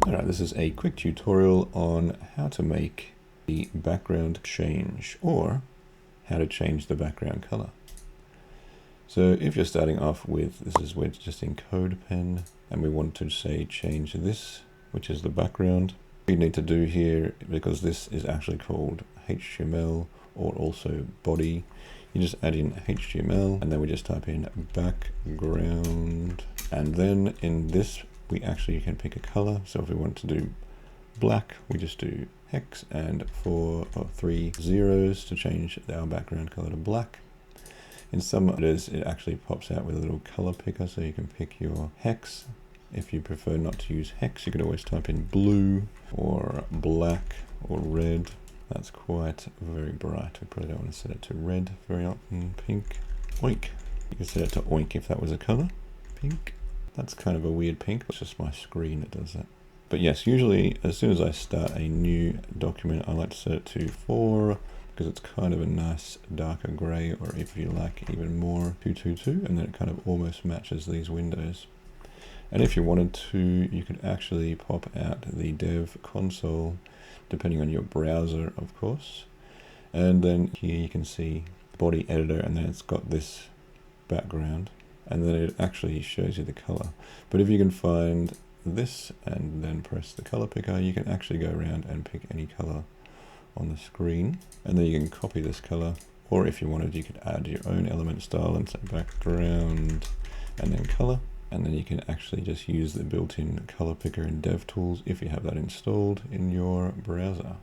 Alright, this is a quick tutorial on how to make the background change, or how to change the background color. So if you're starting off with, we're just in CodePen, and we want to say change this, which is the background. What you need to do here, because this is actually called HTML or also body, you just add in HTML and then we just type in background, and then in this we actually can pick a color. So if we want to do black, we just do hex and 4 or 3 zeros to change our background color to black. In some editors it actually pops out with a little color picker, so you can pick your hex. If you prefer not to use hex, you could always type in blue or black or red. That's quite very bright. We probably don't want to set it to red very often. Pink. Oink. You can set it to oink if that was a color. Pink. That's kind of a weird pink. It's just my screen that does that. But yes, usually as soon as I start a new document, I like to set it to 4 because it's kind of a nice darker gray, or if you like even more 222, and then it kind of almost matches these windows. And if you wanted to, you could actually pop out the dev console, depending on your browser, of course. And then here you can see body editor, and then it's got this background, and then it actually shows you the color. But if you can find this and then press the color picker, you can actually go around and pick any color on the screen, and then you can copy this color, or if you wanted, you could add your own element style and say background and then color. And then you can actually just use the built-in color picker in DevTools if you have that installed in your browser.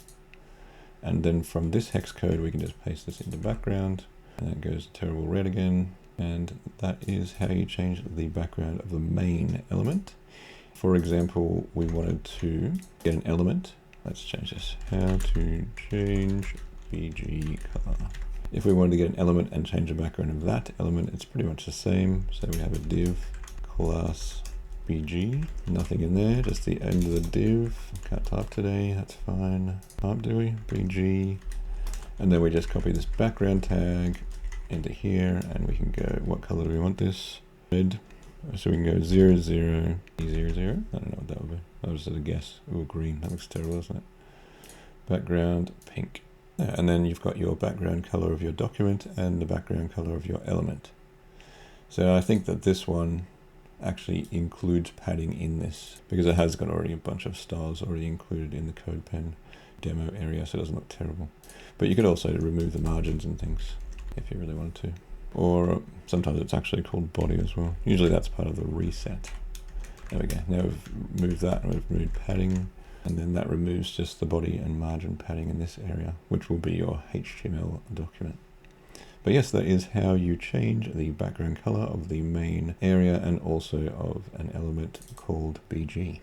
And then from this hex code, we can just paste this into background, and then it goes terrible red again. And that is how you change the background of the main element. For example, we wanted to get an element. Let's change this. How to change BG color. If we wanted to get an element and change the background of that element, it's pretty much the same. So we have a div class BG, nothing in there, just the end of the div. Can't type today, that's fine. Type, do we? BG. And then we just copy this background tag into here, and we can go, what color do we want this? Red. So we can go 0, 0, 0, 0. I don't know what that would be. That was just a guess. Oh, green. That looks terrible, doesn't it? Background, pink. And then you've got your background color of your document and the background color of your element. So I think that this one actually includes padding in this, because it has got already a bunch of styles already included in the CodePen demo area, so it doesn't look terrible. But you could also remove the margins and things if you really wanted to. Or sometimes it's actually called body as well. Usually that's part of the reset. There we go. Now we've moved that, and we've removed padding, and then that removes just the body and margin padding in this area, which will be your HTML document. But yes, that is how you change the background color of the main area and also of an element called BG.